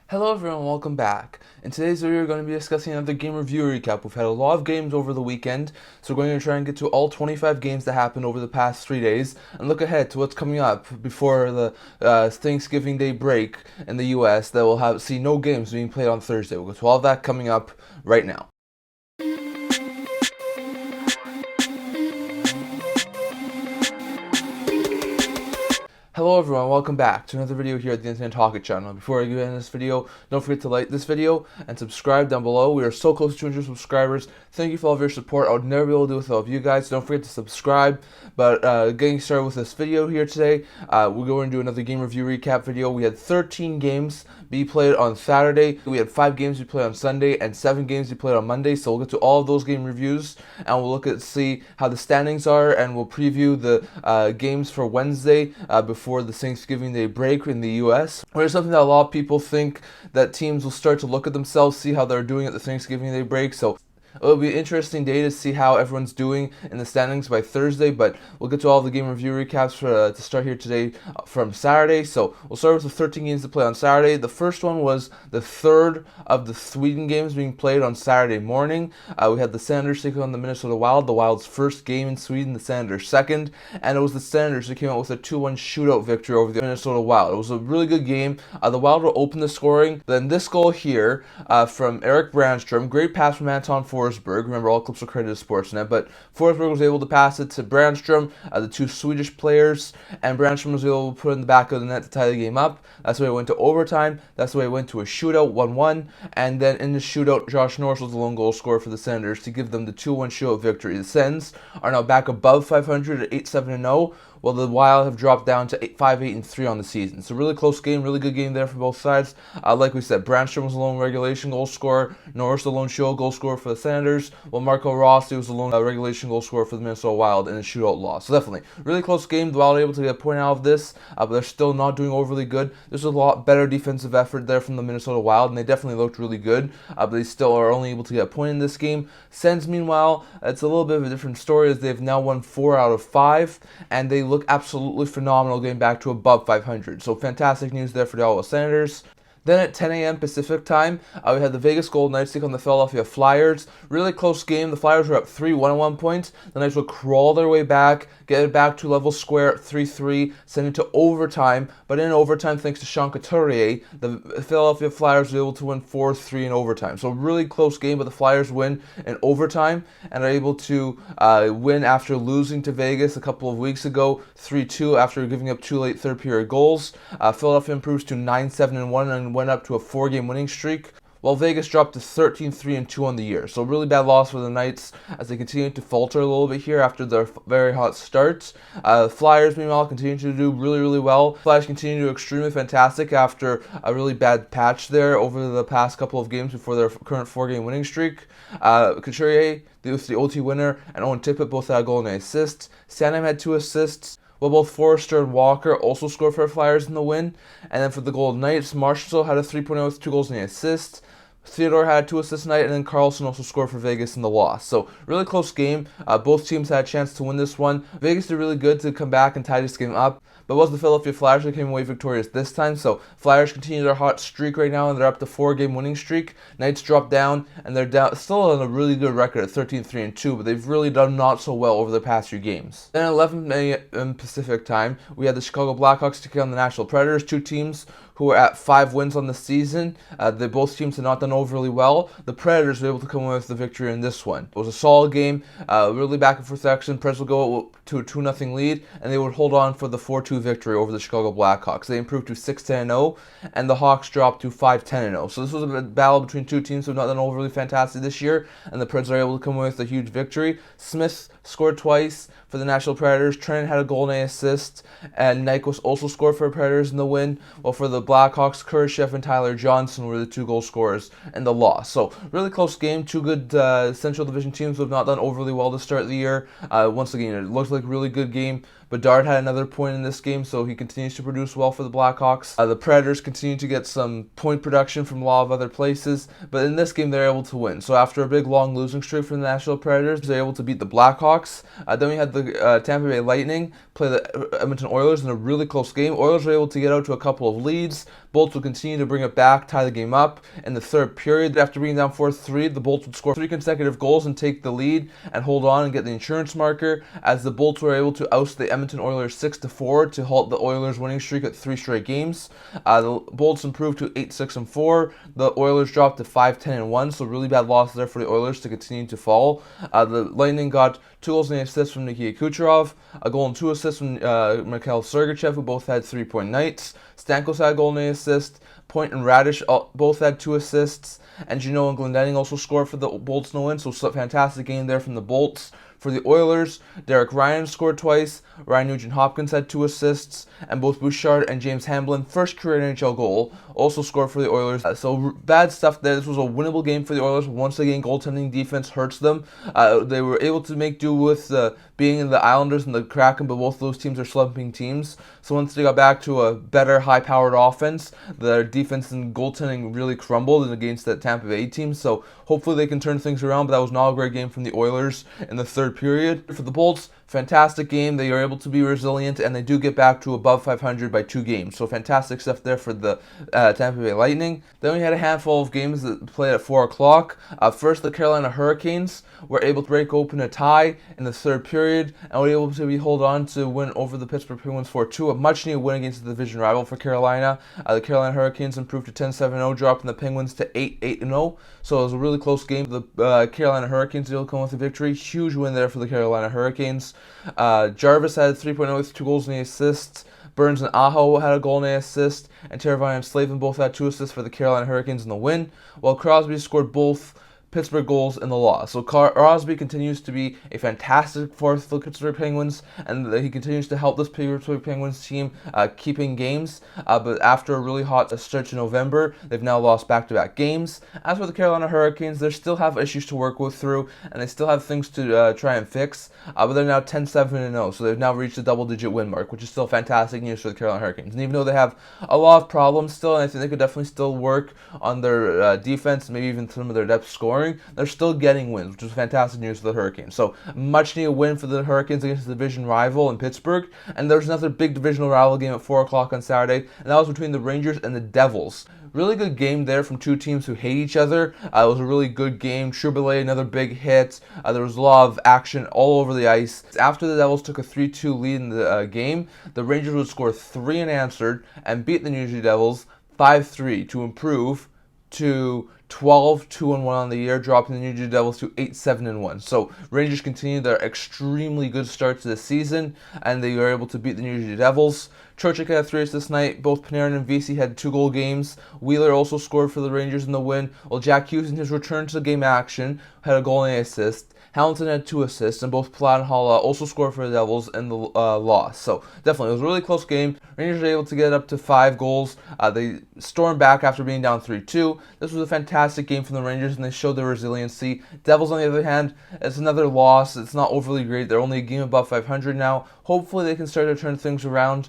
Hello everyone, welcome back. In today's video we're going to be discussing another game review recap. We've had a lot of games over the weekend, so we're going to try and get to all 25 games that happened over the past 3 days and look ahead to what's coming up before the Thanksgiving Day break in the US that will see no games being played on Thursday. We'll go to all that coming up right now. Hello everyone, welcome back to another video here at the Internet Talk channel. Before I get into this video, don't forget to like this video and subscribe down below. We are so close to 200 subscribers. Thank you for all of your support. I would never be able to do it without you guys. Don't forget to subscribe. But getting started with this video here today, we're going to do another game review recap video. We had 13 games be played on Saturday. We had 5 games we played on Sunday and 7 games we played on Monday. So we'll get to all of those game reviews and we'll look at see how the standings are, and we'll preview the games for Wednesday before the Thanksgiving Day break in the US. There's something that a lot of people think that teams will start to look at themselves, see how they're doing at the Thanksgiving Day break. So it'll be an interesting day to see how everyone's doing in the standings by Thursday, but we'll get to all the game review recaps to start here today from Saturday. So we'll start with the 13 games to play on Saturday. The first one was the third of the Sweden games being played on Saturday morning. We had the Senators taking on the Minnesota Wild, the Wild's first game in Sweden, the Senators' second, and it was the Senators who came out with a 2-1 shootout victory over the Minnesota Wild. It was a really good game. The Wild will open the scoring. Then this goal here from Erik Brannstrom, great pass from Anton Forsberg. Remember, all clips are credited to Sportsnet, but Forsberg was able to pass it to Brannstrom, the two Swedish players, and Brannstrom was able to put it in the back of the net to tie the game up. That's why it went to overtime. That's why it went to a shootout, 1-1, and then in the shootout, Josh Norris was the lone goal scorer for the Senators to give them the 2-1 shootout victory. The Sens are now back above 500 at 8-7-0, while the Wild have dropped down to 5-8-3 on the season. So really close game, really good game there for both sides. Like we said, Brannstrom was the lone regulation goal scorer, Norris the lone shootout goal scorer for the Senators, while Marco Rossi was the lone regulation goal scorer for the Minnesota Wild in a shootout loss. So definitely, really close game. The Wild able to get a point out of this, but they're still not doing overly good. There's a lot better defensive effort there from the Minnesota Wild, and they definitely looked really good, but they still are only able to get a point in this game. Sens, meanwhile, it's a little bit of a different story as they've now won 4 out of 5, and they look absolutely phenomenal getting back to above 500. So fantastic news there for the Ottawa Senators. Then at 10 a.m. Pacific time, we had the Vegas Golden Knights take on the Philadelphia Flyers. Really close game. The Flyers were up 3-1 at one point. The Knights would crawl their way back, get it back to level square at 3-3, send it to overtime. But in overtime, thanks to Sean Couturier, the Philadelphia Flyers were able to win 4-3 in overtime. So really close game, but the Flyers win in overtime and are able to win after losing to Vegas a couple of weeks ago, 3-2 after giving up 2 late third period goals. Philadelphia improves to 9-7-1 and went up to a 4-game winning streak, while Vegas dropped to 13-3-2 on the year. So really bad loss for the Knights as they continue to falter a little bit here after their very hot starts. Flyers, meanwhile, continue to do really well. Flyers continue to do extremely fantastic after a really bad patch there over the past couple of games before their current 4-game winning streak. Couturier, the OT winner, and Owen Tippett both had a goal and an assist. Sanheim had 2 assists, while both Forrester and Walker also scored for the Flyers in the win. And then for the Golden Knights, Marshall had a 3.0 with 2 goals and an assist. Theodore had 2 assists tonight, and then Carlson also scored for Vegas in the loss. So really close game. Both teams had a chance to win this one. Vegas did really good to come back and tie this game up, but it was the Philadelphia Flyers that came away victorious this time. So Flyers continue their hot streak right now, and they're up to 4-game winning streak. Knights dropped down, and they're down still on a really good record at 13-3-2, but they've really done not so well over the past few games. Then at 11 a.m. Pacific time, we had the Chicago Blackhawks taking on the Nashville Predators, 2 teams who are at 5 wins on the season. Both teams have not done overly well. The Predators were able to come away with the victory in this one. It was a solid game, really back and forth action. Preds would go to a 2-0 lead, and they would hold on for the 4-2 victory over the Chicago Blackhawks. They improved to 6-10-0, and the Hawks dropped to 5-10-0. So this was a battle between 2 teams who have not done overly fantastic this year, and the Preds are able to come away with a huge victory. Smith scored twice for the Nashville Predators. Trent had a goal and an assist, and Nyquist also scored for the Predators in the win, while for the Blackhawks, Kurashev and Tyler Johnson were the 2 goal scorers in the loss. So really close game. 2 good Central Division teams who have not done overly well to start the year. Once again, it looked like a really good game. Bedard had another point in this game, so he continues to produce well for the Blackhawks. The Predators continue to get some point production from a lot of other places, but in this game they're able to win. So after a big long losing streak for the Nashville Predators, they're able to beat the Blackhawks. Then we had the Tampa Bay Lightning play the Edmonton Oilers in a really close game. Oilers were able to get out to a couple of leads, Bolts would continue to bring it back, tie the game up. In the third period, after being down 4-3, the Bolts would score 3 consecutive goals and take the lead and hold on and get the insurance marker, as the Bolts were able to oust the Edmonton Oilers 6-4 to halt the Oilers' winning streak at 3 straight games. The Bolts improved to 8-6-4. The Oilers dropped to 5-10-1, so really bad loss there for the Oilers to continue to fall. The Lightning got 2 goals and 8 assists from Nikita Kucherov, a goal and 2 assists from Mikhail Sergachev, who both had 3-point nights. Stamkos had a goal and 8 assists. Point and Radish both had 2 assists. And Gino and Glendening also scored for the Bolts in the win, so it's a fantastic game there from the Bolts. For the Oilers, Derek Ryan scored twice, Ryan Nugent-Hopkins had 2 assists, and both Bouchard and James Hamblin, first career NHL goal, also scored for the Oilers. So bad stuff there. This was a winnable game for the Oilers. Once again, goaltending defense hurts them. They were able to make do with being in the Islanders and the Kraken, but both of those teams are slumping teams. So once they got back to a better, high-powered offense, their defense and goaltending really crumbled against that Tampa Bay team. So hopefully they can turn things around, but that was not a great game from the Oilers in the third period. For the Bolts, fantastic game. They are able to be resilient, and they do get back to above 500 by 2 games. So fantastic stuff there for the Tampa Bay Lightning. Then we had a handful of games that played at 4 o'clock. First, the Carolina Hurricanes were able to break open a tie in the third period, and were able to hold on to win over the Pittsburgh Penguins 4-2. A much-needed win against the division rival for Carolina. The Carolina Hurricanes improved to 10-7-0, dropping the Penguins to 8-8-0. So it was a really close game. The Carolina Hurricanes did come with a victory. Huge win there for the Carolina Hurricanes. Jarvis had 3.0 with 2 goals and 8 assists. Burns and Aho had a goal and 8 assists. And Teravainen and Slavin both had 2 assists for the Carolina Hurricanes in the win, while Crosby scored both Pittsburgh goals in the loss. So Crosby continues to be a fantastic force for the Pittsburgh Penguins, and he continues to help this Pittsburgh Penguins team keeping games. But after a really hot stretch in November, they've now lost back-to-back games. As for the Carolina Hurricanes, they still have issues to work through, and they still have things to try and fix. But they're now 10-7-0, so they've now reached the double-digit win mark, which is still fantastic news for the Carolina Hurricanes. And even though they have a lot of problems still, and I think they could definitely still work on their defense, maybe even some of their depth scoring, they're still getting wins, which is fantastic news for the Hurricanes. So, much needed win for the Hurricanes against the division rival in Pittsburgh. And there's another big divisional rival game at 4 o'clock on Saturday, and that was between the Rangers and the Devils. Really good game there from two teams who hate each other. It was a really good game. Troubalet, another big hit. There was a lot of action all over the ice. After the Devils took a 3-2 lead in the game, the Rangers would score 3 unanswered and beat the New Jersey Devils 5-3 to improve to 12-2-1 on the year, dropping the New Jersey Devils to 8-7-1. So Rangers continue their extremely good start to the season, and they were able to beat the New Jersey Devils. Trocheck had 3 assists this night. Both Panarin and Vesey had 2-goal games. Wheeler also scored for the Rangers in the win, while Jack Hughes in his return to game action had a goal and an assist. Hamilton had 2 assists, and both Platt and Halla also scored for the Devils in the loss. So definitely, it was a really close game. Rangers were able to get up to 5 goals. They stormed back after being down 3-2. This was a fantastic game from the Rangers, and they showed their resiliency. Devils, on the other hand, it's another loss. It's not overly great. They're only a game above 500 now. Hopefully, they can start to turn things around.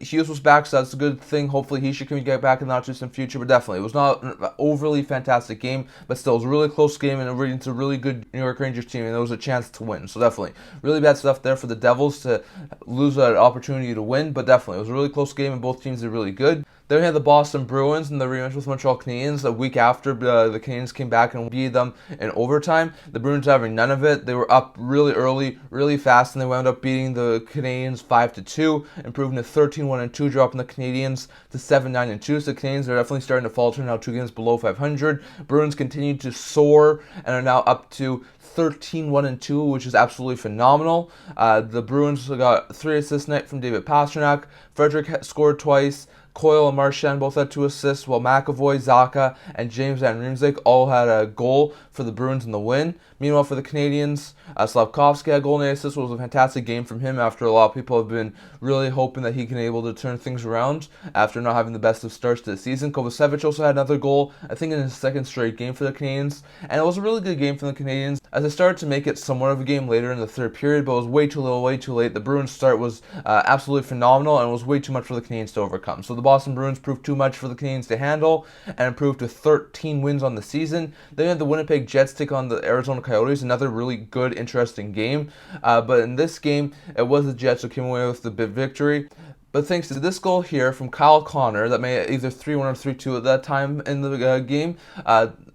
Hughes was back, so that's a good thing. Hopefully, he should get back in the not-too-distant future. But definitely, it was not an overly fantastic game, but still, it was a really close game, and it's a really good New York Rangers team, and there was a chance to win. So definitely, really bad stuff there for the Devils to lose an opportunity to win, but definitely, it was a really close game, and both teams are really good. Then we had the Boston Bruins and the rematch with Montreal Canadiens a week after the Canadiens came back and beat them in overtime. The Bruins having none of it. They were up really early, really fast, and they wound up beating the Canadiens 5-2, improving to 13-1-2, dropping the Canadiens to 7-9-2. So the Canadiens are definitely starting to falter now, 2 games below 500. Bruins continue to soar and are now up to 13-1-2, which is absolutely phenomenal. The Bruins got 3 assists night from David Pastrnak. Frederick scored twice. Coyle and Marchand both had 2 assists, while McAvoy, Zacha, and James Van Riemsdyk all had a goal for the Bruins in the win. Meanwhile, for the Canadiens, Slavkovsky had a goal and 8 assists. It was a fantastic game from him after a lot of people have been really hoping that he can be able to turn things around after not having the best of starts to the season. Kovacevic also had another goal, I think in his 2nd straight game for the Canadiens. And it was a really good game for the Canadiens as they started to make it somewhat of a game later in the 3rd period, but it was way too little, way too late. The Bruins' start was absolutely phenomenal, and it was way too much for the Canadiens to overcome. So the Boston Bruins proved too much for the Canadiens to handle and improved to 13 wins on the season. Then you had the Winnipeg Jets take on the Arizona Coyotes, another really good, interesting game. But in this game, it was the Jets who came away with the big victory. But thanks to this goal here from Kyle Connor, that made it either 3-1 or 3-2 at that time in the game.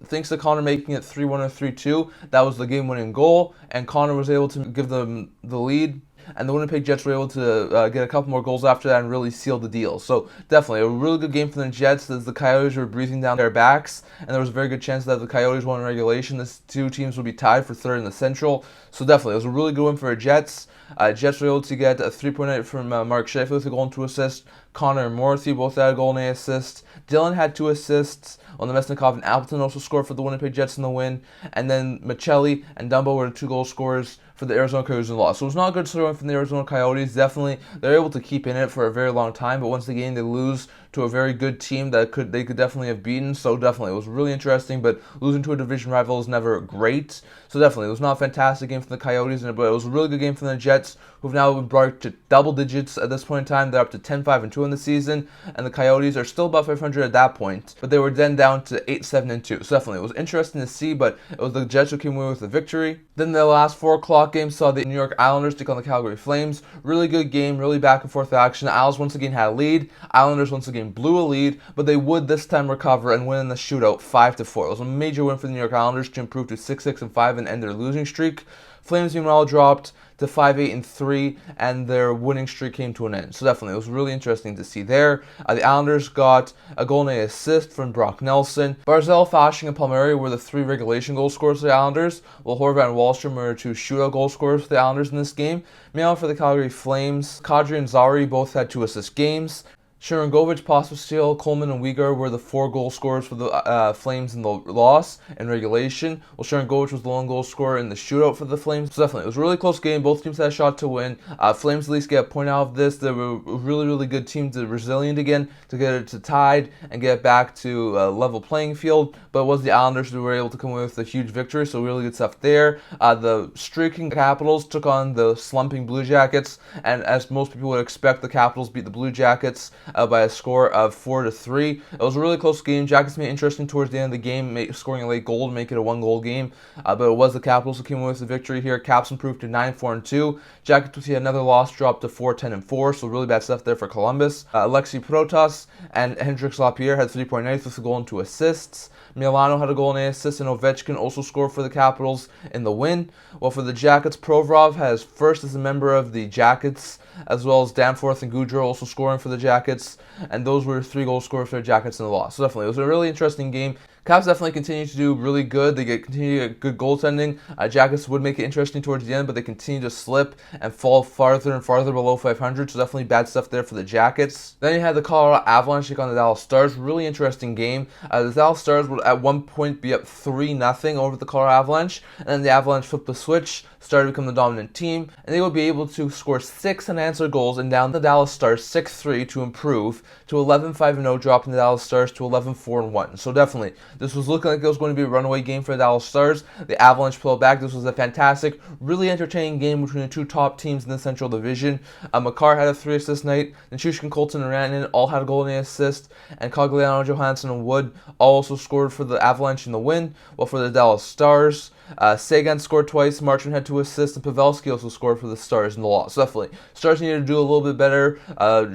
Thanks to Connor making it 3-1 or 3-2, that was the game-winning goal, and Connor was able to give them the lead. And the Winnipeg Jets were able to get a couple more goals after that and really seal the deal. So definitely a really good game for the Jets as the Coyotes were breathing down their backs. And there was a very good chance that if the Coyotes won in regulation, these two teams would be tied for third in the Central. So definitely it was a really good win for the Jets. Jets were able to get a 3-point from Mark Scheifele with a goal and 2 assists. Connor and Morrissey both had a goal and an assist. Dylan had 2 assists. Nemesnikov and Appleton also scored for the Winnipeg Jets in the win. And then Michelli and Dumbo were the 2 goal scorers for the Arizona Coyotes in the loss. So it was not a good showing from the Arizona Coyotes. Definitely, they're able to keep in it for a very long time, but once again, they lose to a very good team that they could definitely have beaten. So definitely, it was really interesting, but losing to a division rival is never great. So definitely, it was not a fantastic game for the Coyotes, but it was a really good game for the Jets, who've now been brought to double digits at this point in time. They're up to 10-5-2 in the season, and the Coyotes are still above 500 at that point, but they were then down to 8-7-2. So definitely, it was interesting to see, but it was the Jets who came away with the victory. Then the last 4 o'clock game saw the New York Islanders take on the Calgary Flames. Really good game, really back and forth action. The Isles once again had a lead. Islanders once again blew a lead, but they would this time recover and win in the shootout 5-4. It was a major win for the New York Islanders to improve to 6-6-5 and end their losing streak. Flames meanwhile dropped to 5-8-3, and their winning streak came to an end. So definitely, it was really interesting to see there. The Islanders got a goal and an assist from Brock Nelson. Barzal, Fasching, and Palmieri were the 3 regulation goal scorers for the Islanders, while Horvat and Wallstrom were 2 shootout goal scorers for the Islanders in this game. Meanwhile, for the Calgary Flames, Kadri and Zari both had 2 assist games. Sharangovich, Pospisil, Coleman, and Uyghur were the 4 goal scorers for the Flames in the loss in regulation, while Sharangovich was the lone goal scorer in the shootout for the Flames. So definitely, it was a really close game. Both teams had a shot to win. Flames at least get a point out of this. They were a really, really good team, to resilient again, to get it to tied and get it back to a level playing field. But it was the Islanders who were able to come away with a huge victory, so really good stuff there. The streaking Capitals took on the slumping Blue Jackets, and as most people would expect, the Capitals beat the Blue Jackets by a score of 4-3. It was a really close game. Jackets made it interesting towards the end of the game, scoring a late goal to make it a 1-goal game. But it was the Capitals who came away with the victory here. Caps improved to 9-4-2. Jackets would see another loss drop to 4-10-4, so really bad stuff there for Columbus. Alexi Protas and Hendrix Lapierre had 3 point nights with a goal and 2 assists. Milano had a goal and an assist, and Ovechkin also scored for the Capitals in the win. While for the Jackets, Provorov has first as a member of the Jackets, as well as Danforth and Goudreau also scoring for the Jackets, and those were 3 goal scorers for the Jackets in the loss. So definitely, it was a really interesting game. Caps definitely continue to do really good. They continue to get good goaltending. Jackets would make it interesting towards the end, but they continue to slip and fall farther and farther below 500, so definitely bad stuff there for the Jackets. Then you had the Colorado Avalanche take on the Dallas Stars. Really interesting game. The Dallas Stars would at one point be up 3-0 over the Colorado Avalanche, and then the Avalanche flipped the switch, started to become the dominant team, and they would be able to score 6 unanswered goals and down the Dallas Stars 6-3 to improve to 11-5-0, dropping the Dallas Stars to 11-4-1. So definitely, this was looking like it was going to be a runaway game for the Dallas Stars. The Avalanche pulled back. This was a fantastic, really entertaining game between the 2 top teams in the Central Division. Makar had a 3-assist night. Nichushkin, Colton, and Rantanen all had a goal and an assist. And Cogliano, Johansson, and Wood also scored for the Avalanche in the win. While for the Dallas Stars, Sagan scored twice, Marchand had 2 assists, and Pavelski also scored for the Stars in the loss. So definitely, Stars need to do a little bit better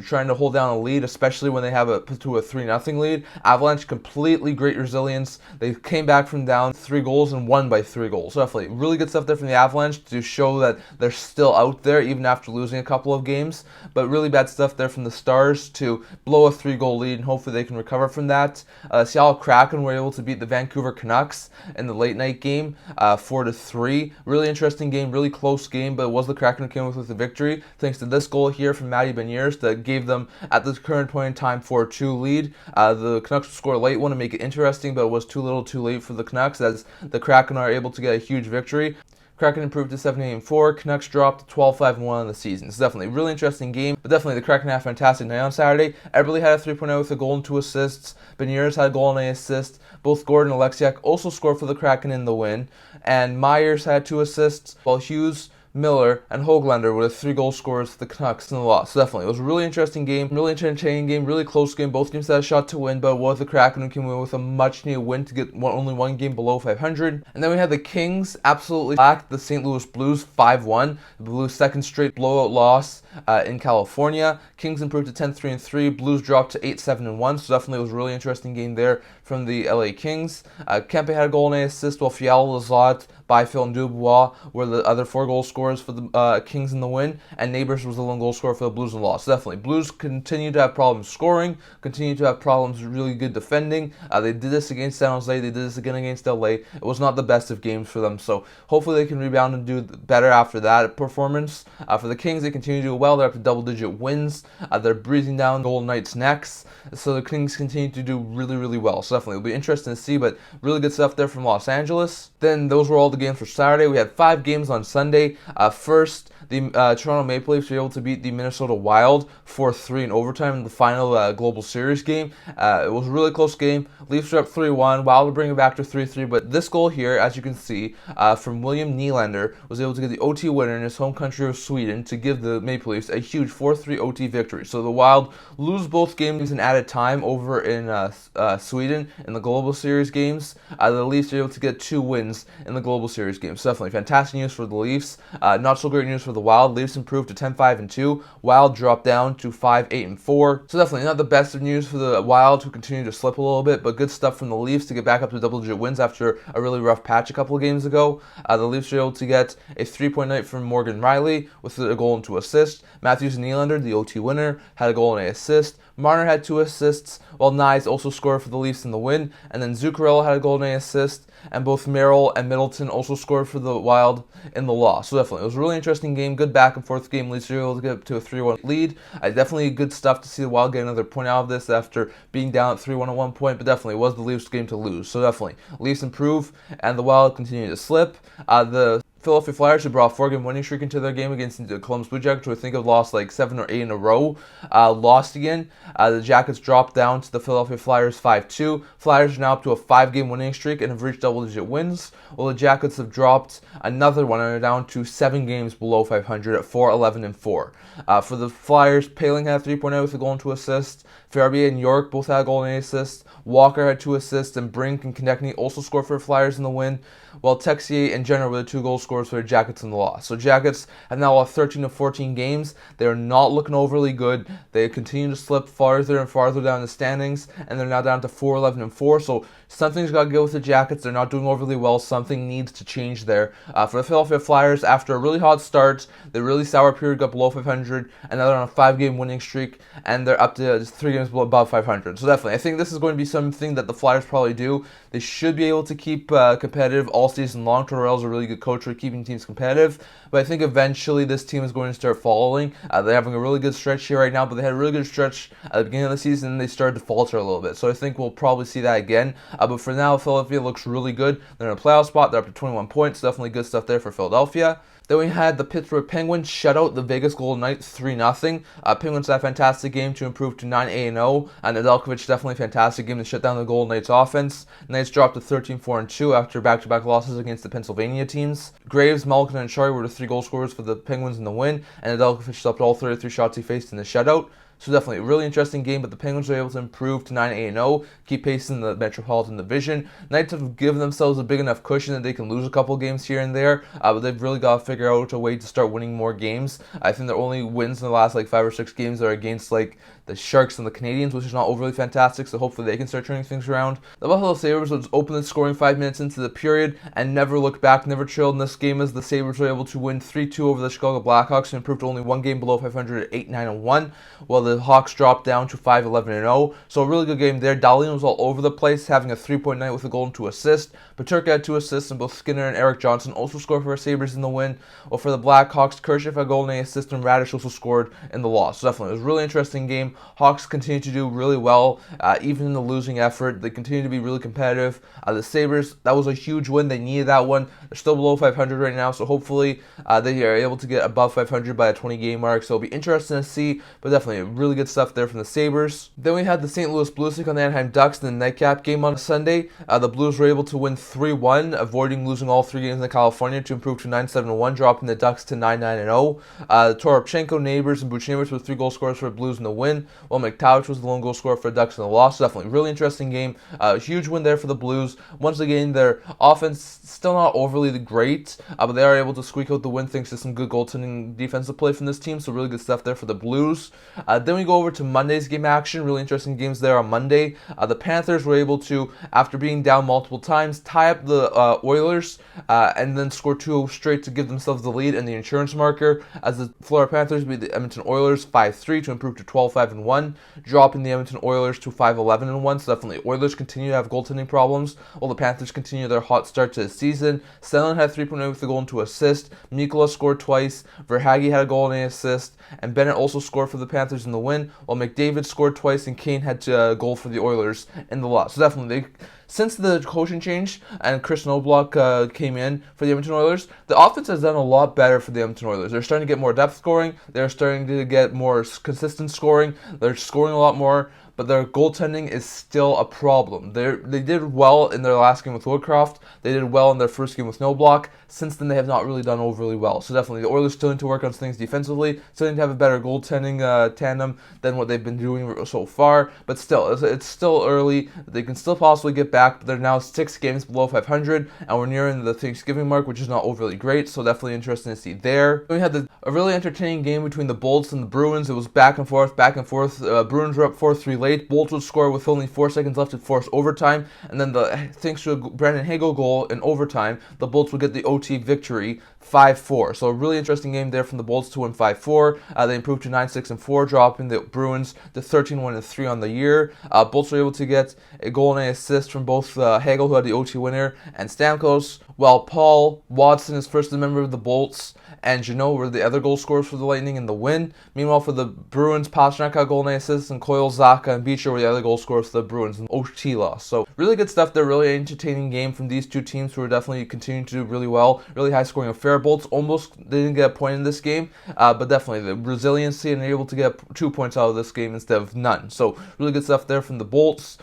trying to hold down a lead, especially when they have a 3-0 lead. Avalanche, completely great resilience. They came back from down 3 goals and won by 3 goals. So definitely, really good stuff there from the Avalanche to show that they're still out there, even after losing a couple of games. But really bad stuff there from the Stars to blow a 3-goal lead, and hopefully they can recover from that. Seattle Kraken were able to beat the Vancouver Canucks in the late night game. 4-3. Really interesting game, really close game, but it was the Kraken who came with the victory thanks to this goal here from Matty Beniers that gave them, at this current point in time, 4-2 lead. The Canucks would score a late one to make it interesting, but it was too little too late for the Canucks as the Kraken are able to get a huge victory. Kraken improved to 7-8-4. Canucks dropped to 12-5-1 in the season. It's definitely a really interesting game, but definitely the Kraken had a fantastic night on Saturday. Eberle had a 3.0 with a goal and 2 assists. Beniers had a goal and an assist. Both Gordon and Alexiak also scored for the Kraken in the win. And Myers had 2 assists, while Hughes Miller, and Höglander were the 3 goal scorers for the Canucks in the loss. So definitely, it was a really interesting game, really entertaining game, really close game. Both teams had a shot to win, but it was the Kraken who came away with a much-needed win to get only 1 game below 500. And then we had the Kings absolutely lacked the St. Louis Blues 5-1. The Blues' second straight blowout loss in California. Kings improved to 10-3-3. Blues dropped to 8-7-1. So definitely, it was a really interesting game there from the LA Kings. Kempe had a goal and an assist, while Fiala, Lazat, Byfield, and Dubois were the other 4 goal scorers for the Kings in the win, and Neighbors was the lone goal scorer for the Blues in the loss. So definitely, Blues continue to have problems scoring, continue to have problems really good defending. They did this against San Jose, they did this again against LA. It was not the best of games for them, so hopefully they can rebound and do better after that performance. For the Kings, they continue to do well. They're up to double-digit wins. They're breathing down Golden Knights' necks, so the Kings continue to do really, really well. So definitely, it'll be interesting to see, but really good stuff there from Los Angeles. Then those were all the games for Saturday. We had 5 games on Sunday. First, the Toronto Maple Leafs were able to beat the Minnesota Wild 4-3 in overtime in the final Global Series game. It was a really close game. Leafs were up 3-1. Wild were bringing it back to 3-3, but this goal here, as you can see, from William Nylander, was able to get the OT winner in his home country of Sweden to give the Maple Leafs a huge 4-3 OT victory. So the Wild lose both games in added time over in Sweden in the Global Series games. The Leafs were able to get 2 wins in the Global Series games. So definitely fantastic news for the Leafs. Not so great news for the Wild. Leafs improved to 10-5-2. Wild dropped down to 5-8-4. So definitely not the best of news for the Wild, who continue to slip a little bit, but good stuff from the Leafs to get back up to double-digit wins after a really rough patch a couple of games ago. The Leafs were able to get a 3-point night from Morgan Riley with a goal and 2 assists. Matthews and Nylander, the OT winner, had a goal and an assist. Marner had 2 assists, while Nyes also scored for the Leafs in the win. And then Zuccarello had a goal and an assist, and both Merrill and Middleton also scored for the Wild in the loss. So definitely, it was a really interesting game, good back and forth game. Leafs were able to get up to a 3-1 lead. Definitely good stuff to see the Wild get another point out of this after being down at 3-1 at one point, but definitely it was the Leafs' game to lose. So definitely, Leafs improve, and the Wild continue to slip. The Philadelphia Flyers, who brought a 4-game winning streak into their game against the Columbus Blue Jackets, who I think have lost like 7 or 8 in a row, lost again. The Jackets dropped down to the Philadelphia Flyers 5-2. Flyers are now up to a 5-game winning streak and have reached double-digit wins, while the Jackets have dropped another one and are down to 7 games below 500 at 4-11-4. For the Flyers, Paling had a 3-point with a goal and 2 assists. Farabee and York both had a goal and an assist. Walker had 2 assists, and Brink and Konechny also scored for the Flyers in the win, while Texier and Jenner were the 2 goal scorers for the Jackets in the loss. So Jackets have now lost 13 of 14 games. They are not looking overly good. They continue to slip farther and farther down the standings, and they're now down to 4-11-4. So something's got to go with the Jackets. They're not doing overly well. Something needs to change there. For the Philadelphia Flyers, after a really hot start, the really sour period got below 500, and now they're on a 5-game winning streak, and they're up to 3 games above 500. So definitely, I think this is going to be something that the Flyers probably do. They should be able to keep competitive all season long. Tortorella's a really good coach for keeping teams competitive, but I think eventually this team is going to start falling. They're having a really good stretch here right now, but they had a really good stretch at the beginning of the season, and they started to falter a little bit. So I think we'll probably see that again. But for now, Philadelphia looks really good. They're in a playoff spot. They're up to 21 points. Definitely good stuff there for Philadelphia. Then we had the Pittsburgh Penguins shut out the Vegas Golden Knights 3-0. Penguins had a fantastic game to improve to 9-0, and Nedeljkovic definitely a fantastic game to shut down the Golden Knights offense. Knights dropped to 13-4-2 after back-to-back losses against the Pennsylvania teams. Graves, Malkin, and Chari were the 3 goal scorers for the Penguins in the win, and Nedeljkovic stopped all 33 shots he faced in the shutout. So definitely a really interesting game, but the Penguins were able to improve to 9-0, keep pace in the Metropolitan Division. Knights have given themselves a big enough cushion that they can lose a couple games here and there, but they've really got to figure out a way to start winning more games. I think their only wins in the last 5 or 6 games are against the Sharks and the Canadiens, which is not overly fantastic, so hopefully they can start turning things around. The Buffalo Sabres was openly scoring 5 minutes into the period and never looked back, never trailed in this game, as the Sabres were able to win 3-2 over the Chicago Blackhawks and improved to only 1 game below 500 at 8-9-1, while the Hawks dropped down to 5-11-0. So a really good game there. Dahlin was all over the place, having a 3-point night with a goal and 2 assists. Peterka had 2 assists, and both Skinner and Eric Johnson also scored for our Sabres in the win. While for the Blackhawks, Kershiff had a goal and an assist, and Radish also scored in the loss. So definitely, it was a really interesting game. Hawks continue to do really well, even in the losing effort. They continue to be really competitive. The Sabres, that was a huge win. They needed that one. They're still below 500 right now, so hopefully they are able to get above 500 by a 20-game mark. So it'll be interesting to see, but definitely really good stuff there from the Sabres. Then we had the St. Louis Blues take on the Anaheim Ducks in the nightcap game on Sunday. The Blues were able to win 3-1, avoiding losing all 3 games in California to improve to 9-7-1, dropping the Ducks to 9-9-0. Toropchenko, Neighbors, and Buchnevich were 3 goal scorers for the Blues in the win, while McTavish was the lone goal scorer for the Ducks in the loss. So definitely really interesting game. Huge win there for the Blues. Once again, their offense still not overly great, but they are able to squeak out the win thanks to some good goaltending defensive play from this team. So really good stuff there for the Blues. Then we go over to Monday's game action. Really interesting games there on Monday. The Panthers were able to, after being down multiple times, tie up the Oilers and then score 2 straight to give themselves the lead and the insurance marker, as the Florida Panthers beat the Edmonton Oilers 5-3 to improve to 12-5-1, dropping the Edmonton Oilers to 5-11-1. So definitely Oilers continue to have goaltending problems, while the Panthers continue their hot start to the season. Selin had 3.8 with a goal and 2 assists. Mikkola scored twice. Verhaeghe had a goal and an assist, and Bennett also scored for the Panthers in the win, while McDavid scored twice and Kane had a goal for the Oilers in the loss. So definitely, since the coaching change and Chris Knobloch came in for the Edmonton Oilers, the offense has done a lot better for the Edmonton Oilers. They're starting to get more depth scoring. They're starting to get more consistent scoring. They're scoring a lot more, but their goaltending is still a problem. They did well in their last game with Woodcroft. They did well in their first game with Knobloch. Since then, they have not really done overly well. So definitely, the Oilers still need to work on things defensively. Still need to have a better goaltending tandem than what they've been doing so far. But still, it's still early. They can still possibly get back. But they're now 6 games below 500, and we're nearing the Thanksgiving mark, which is not overly great. So definitely interesting to see there. We had a really entertaining game between the Bolts and the Bruins. It was back and forth, back and forth. Bruins were up 4-3 late. Bolts would score with only 4 seconds left to force overtime, and then thanks to a Brandon Hagel goal in overtime, the Bolts would get the OT victory 5-4. So a really interesting game there from the Bolts to win 5-4. They improved to 9-6-4, dropping the Bruins to 13-1-3 on the year. Bolts were able to get a goal and an assist from both Hagel, who had the OT winner, and Stamkos, while Paul Watson is first a member of the Bolts, and Jeannot were the other goal scorers for the Lightning in the win. Meanwhile, for the Bruins, Pastrnak got goal and assist, and Coyle, Zacha, and Beecher were the other goal scorers for the Bruins in the OT loss. So really good stuff there. Really entertaining game from these two teams who are definitely continuing to do really well. Really high scoring affair. Bolts almost didn't get a point in this game, but definitely the resiliency and able to get 2 points out of this game instead of none. So really good stuff there from the Bolts.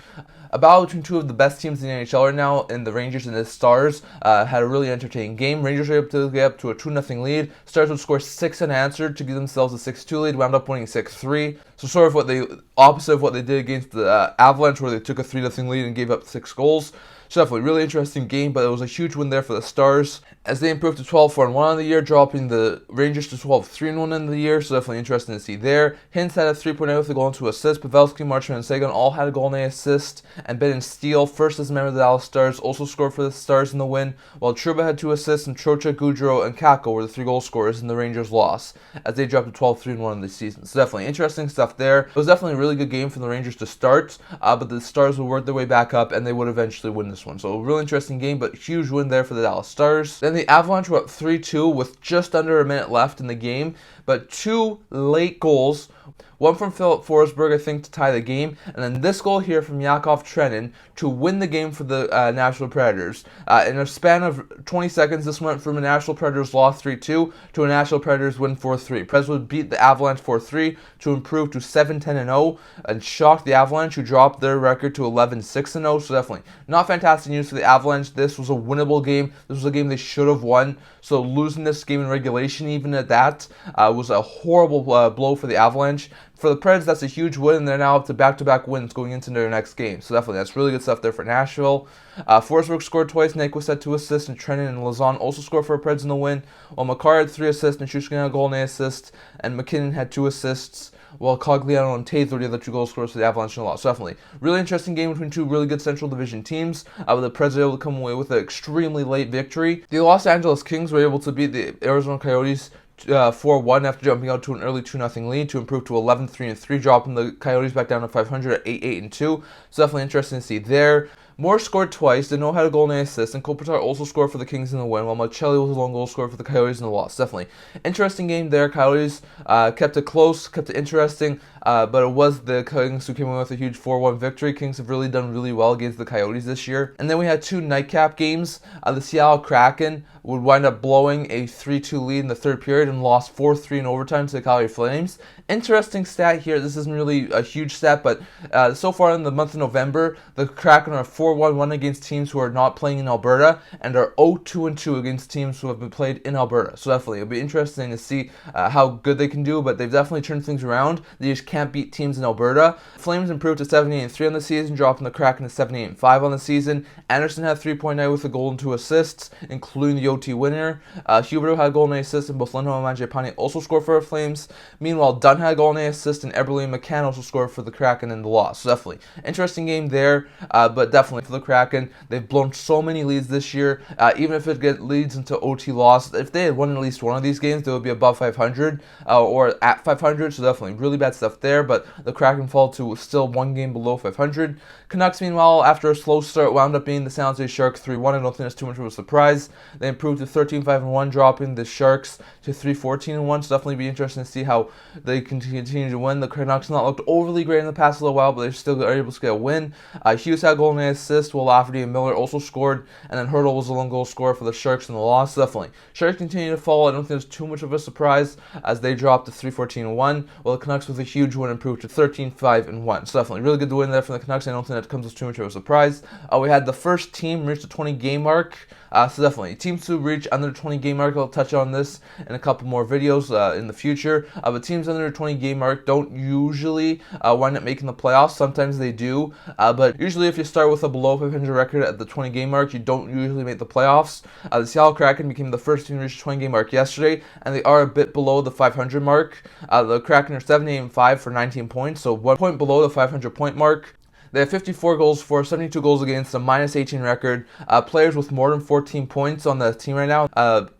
A battle between 2 of the best teams in the NHL right now, in the Rangers and the Stars, had a really entertaining game. Rangers were able to get up to a 2-0 lead. Stars would score 6 unanswered to give themselves a 6-2 lead, wound up winning 6-3. So sort of opposite of what they did against the Avalanche, where they took a 3-0 lead and gave up 6 goals. So definitely really interesting game, but it was a huge win there for the Stars, as they improved to 12-4-1 on the year, dropping the Rangers to 12-3-1 in the year. So definitely interesting to see there. Hintz had a 3.8 with a goal and 2 assists. Pavelski, Marchand, and Sagan all had a goal and an assist. And Ben and Steele, first as a member of the Dallas Stars, also scored for the Stars in the win, while Trouba had 2 assists, and Trocheck, Goudreau, and Kakko were the 3 goal scorers in the Rangers' loss, as they dropped to 12-3-1 in the season. So definitely interesting stuff there. It was definitely a really good game for the Rangers to start, but the Stars would work their way back up, and they would eventually win this one. So a really interesting game, but huge win there for the Dallas Stars. Then the Avalanche were up 3-2 with just under a minute left in the game, but 2 late goals. One from Philip Forsberg, I think, to tie the game, and then this goal here from Yakov Trenin to win the game for the Nashville Predators. In a span of 20 seconds, this went from a Nashville Predators loss 3-2 to a Nashville Predators win 4-3. Preds would beat the Avalanche 4-3 to improve to 7-10-0 and shock the Avalanche, who dropped their record to 11-6-0. So definitely not fantastic news for the Avalanche. This was a winnable game. This was a game they should have won. So losing this game in regulation, even at that, was a horrible blow for the Avalanche. For the Preds, that's a huge win, and they're now up to back-to-back wins going into their next game. So definitely, that's really good stuff there for Nashville. Forsberg scored twice, Nyquist had 2 assists, and Trenin and Lazan also scored for the Preds in the win, while Makar had 3 assists, and Shushkin had a goal and an assist, and McKinnon had 2 assists, while Cogliano and Taves were the other 2 goal scorers for the Avalanche in the loss. So definitely, really interesting game between 2 really good Central Division teams, but the Preds were able to come away with an extremely late victory. The Los Angeles Kings were able to beat the Arizona Coyotes 4-1 after jumping out to an early 2-0 lead to improve to 11-3-3, dropping the Coyotes back down to 500 at 8-8-2. So definitely interesting to see there. Moore scored twice, Danault had a goal and an assist, and Kopitar also scored for the Kings in the win, while Marcelli was a lone goal scorer for the Coyotes in the loss. Definitely interesting game there. Coyotes kept it close, kept it interesting, but it was the Kings who came in with a huge 4-1 victory. Kings have really done really well against the Coyotes this year. And then we had two nightcap games. The Seattle Kraken would wind up blowing a 3-2 lead in the third period and lost 4-3 in overtime to the Calgary Flames. Interesting stat here. This isn't really a huge stat, but so far in the month of November, the Kraken are 4-1 against teams who are not playing in Alberta and are 0-2 against teams who have been played in Alberta. So definitely, it'll be interesting to see how good they can do, but they've definitely turned things around. They just can't beat teams in Alberta. Flames improved to 78-3 on the season, dropping the Kraken to 78-5 on the season. Anderson had 3.9 with a goal and 2 assists, including the OT winner. Huberdeau had a goal and an assist, and both Lindholm and Mangiapane also scored for the Flames. Meanwhile, Dunn had a goal and an assist, and Eberle and McCann also scored for the Kraken in the loss. So definitely, interesting game there, but definitely for the Kraken, they've blown so many leads this year. Even if it leads into OT loss, if they had won at least one of these games, they would be above 500 or at 500. So definitely really bad stuff there. But the Kraken fall to still one game below 500. Canucks, meanwhile, after a slow start, wound up being the San Jose Sharks 3-1. I don't think that's too much of a surprise. They improved to 13-5-1, dropping the Sharks to 3-14-1. So definitely be interesting to see how they continue to win. The Canucks not looked overly great in the past little while, but they still are able to get a win. Hughes had a goal and an assist, while Lafferty and Miller also scored, and then Hurdle was the lone goal scorer for the Sharks in the loss. So definitely, Sharks continue to fall. I don't think there's too much of a surprise as they dropped to 3-14-1, while the Canucks with a huge win improved to 13-5-1. So definitely, really good win there for the Canucks. I don't think that comes as too much of a surprise. We had the first team reach the 20-game mark. So definitely, teams who reach under the 20-game mark, I'll touch on this in a couple more videos in the future. But teams under the 20-game mark don't usually wind up making the playoffs. Sometimes they do, but usually if you start with a below 500 record at the 20-game mark, you don't usually make the playoffs. The Seattle Kraken became the first team to reach the 20-game mark yesterday, and they are a bit below the 500 mark. The Kraken are 78-5 for 19 points, so 1 point below the 500-point mark. They have 54 goals for, 72 goals against, a -18 record. Players with more than 14 points on the team right now.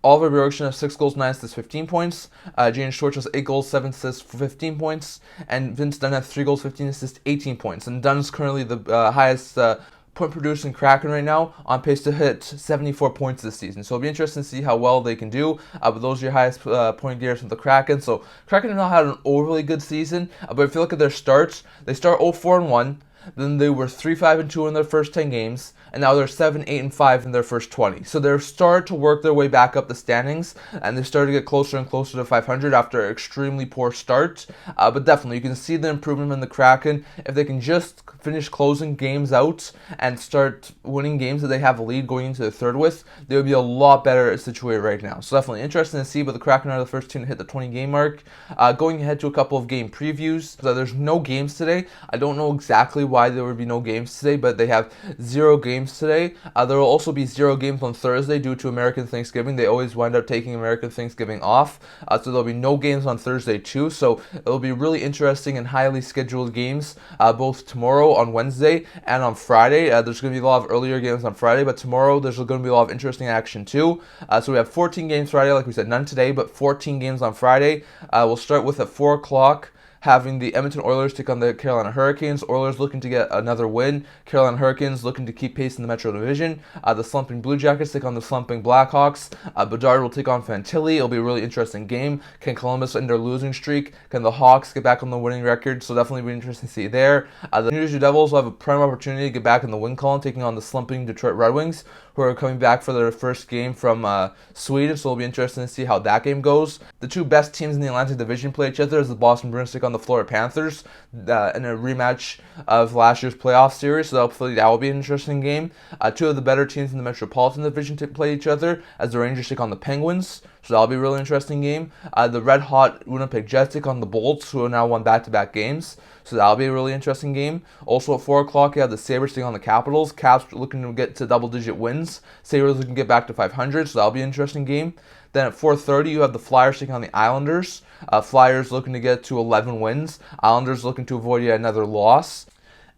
Oliver Bjorkstrand has 6 goals, 9 assists, 15 points. James Schwartz has 8 goals, 7 assists, 15 points. And Vince Dunn has 3 goals, 15 assists, 18 points. And Dunn's currently the highest point producing Kraken right now, on pace to hit 74 points this season. So it'll be interesting to see how well they can do. But those are your highest point getters from the Kraken. So Kraken have not had an overly good season. But if you look at their starts, they start 0-4-1. Then they were 3-5-2 in their first 10 games, and now they're 7-8-5 in their first 20. So they're starting to work their way back up the standings, and they started to get closer and closer to 500 after an extremely poor start. But definitely, you can see the improvement in the Kraken. If they can just finish closing games out and start winning games that they have a lead going into the third with, they would be a lot better situated right now. So definitely interesting to see, but the Kraken are the first team to hit the 20-game mark. Going ahead to a couple of game previews. So there's no games today. I don't know exactly why there would be no games today, but they have 0 games today. There will also be 0 games on Thursday due to American Thanksgiving. They always wind up taking American Thanksgiving off, so there'll be no games on Thursday too. So it'll be really interesting and highly scheduled games both tomorrow on Wednesday and on Friday. There's going to be a lot of earlier games on Friday, but tomorrow there's going to be a lot of interesting action too. So we have 14 games Friday, like we said, none today, but 14 games on Friday. We'll start with at 4 o'clock. Having the Edmonton Oilers take on the Carolina Hurricanes. Oilers looking to get another win. Carolina Hurricanes looking to keep pace in the Metro Division. The slumping Blue Jackets take on the slumping Blackhawks. Bedard will take on Fantilli. It'll be a really interesting game. Can Columbus end their losing streak? Can the Hawks get back on the winning record? So definitely be interesting to see there. The New Jersey Devils will have a prime opportunity to get back in the win column, taking on the slumping Detroit Red Wings, who are coming back for their first game from Sweden. So it'll be interesting to see how that game goes. The two best teams in the Atlantic Division play each other as the Boston Bruins take on the Florida Panthers in a rematch of last year's playoff series. So hopefully that will be an interesting game. Two of the better teams in the Metropolitan Division play each other as the Rangers take on the Penguins. So that'll be a really interesting game. The red-hot Winnipeg Jets take on the Bolts, who have now won back-to-back games. So that'll be a really interesting game. Also at 4 o'clock, you have the Sabres taking on the Capitals. Caps looking to get to double-digit wins. Sabres looking to get back to 500, so that'll be an interesting game. Then at 4:30, you have the Flyers taking on the Islanders. Flyers looking to get to 11 wins. Islanders looking to avoid yet another loss.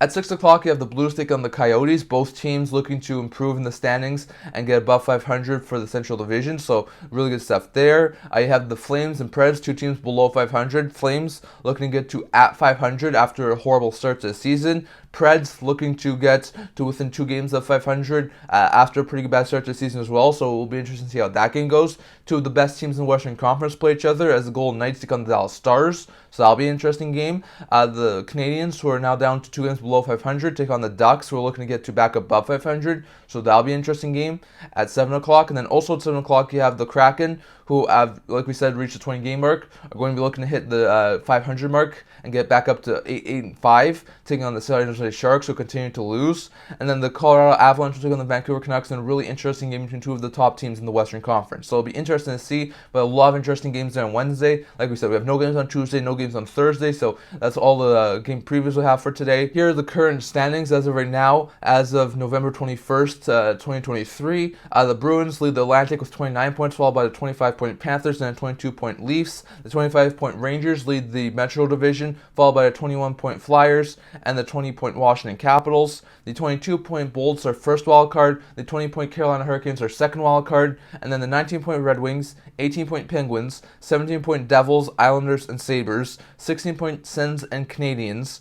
At 6 o'clock, you have the Blues take on the Coyotes. Both teams looking to improve in the standings and get above 500 for the Central Division. So really good stuff there. You have the Flames and Preds, two teams below 500. Flames looking to get to at 500 after a horrible start to the season. Preds looking to get to within 2 games of 500 after a pretty bad start to the season as well, so it will be interesting to see how that game goes. Two of the best teams in the Western Conference play each other as the Golden Knights take on the Dallas Stars, so that'll be an interesting game. The Canadians, who are now down to 2 games below 500, take on the Ducks, who are looking to get to back above 500, so that'll be an interesting game at 7 o'clock. And then also at 7 o'clock, you have the Kraken, who have, like we said, reached the 20-game mark, are going to be looking to hit the 500 mark and get back up to 8-5, taking on the San Jose Sharks, who continue to lose. And then the Colorado Avalanche will take on the Vancouver Canucks in a really interesting game between two of the top teams in the Western Conference. So it'll be interesting to see, but a lot of interesting games there on Wednesday. Like we said, we have no games on Tuesday, no games on Thursday, so that's all the game previews we have for today. Here are the current standings as of right now, as of November 21st, 2023. The Bruins lead the Atlantic with 29 points, followed by the 25-point Panthers and a 22-point Leafs. The 25-point Rangers lead the Metro Division, followed by the 21-point Flyers and the 20-point Washington Capitals. The 22-point Bolts are first wild card, the 20-point Carolina Hurricanes are second wild card, and then the 19-point Red Wings, 18-point Penguins, 17-point Devils, Islanders, and Sabres, 16-point Sens and Canadiens,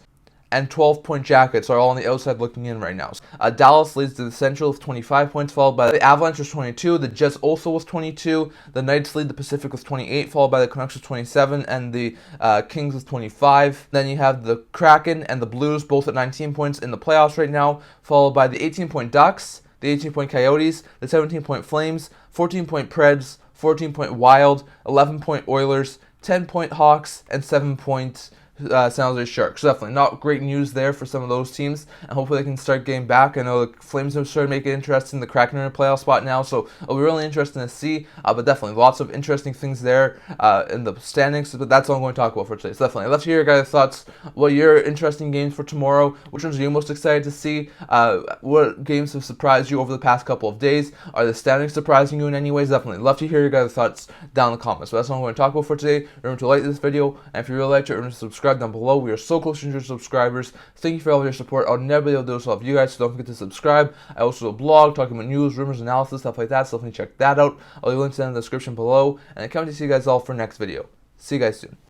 and 12-point Jackets are all on the outside looking in right now. Dallas leads the Central with 25 points, followed by the Avalanche with 22, the Jets also with 22, the Knights lead the Pacific with 28, followed by the Canucks with 27, and the Kings with 25. Then you have the Kraken and the Blues both at 19 points in the playoffs right now, followed by the 18-point Ducks, the 18-point Coyotes, the 17-point Flames, 14-point Preds, 14-point Wild, 11-point Oilers, 10-point Hawks, and 7-point San Jose Sharks. So definitely not great news there for some of those teams, and hopefully they can start getting back. I know the Flames have started making it interesting. The Kraken are in a playoff spot now, so it'll be really interesting to see. But definitely lots of interesting things there in the standings. But that's all I'm going to talk about for today. So definitely, I'd love to hear your guys' thoughts. What are your interesting games for tomorrow? Which ones are you most excited to see? What games have surprised you over the past couple of days? Are the standings surprising you in any ways? Definitely love to hear your guys' thoughts down in the comments. So that's all I'm going to talk about for today. Remember to like this video, and if you really liked it, remember to subscribe down below. We are so close to 100 subscribers. Thank you for all of your support. I'll never be able to do this without you guys, so don't forget to subscribe. I also do a blog talking about news, rumors, analysis, stuff like that, so definitely check that out. I'll leave links in the description below, and I can't wait to see you guys all for next video. See you guys soon.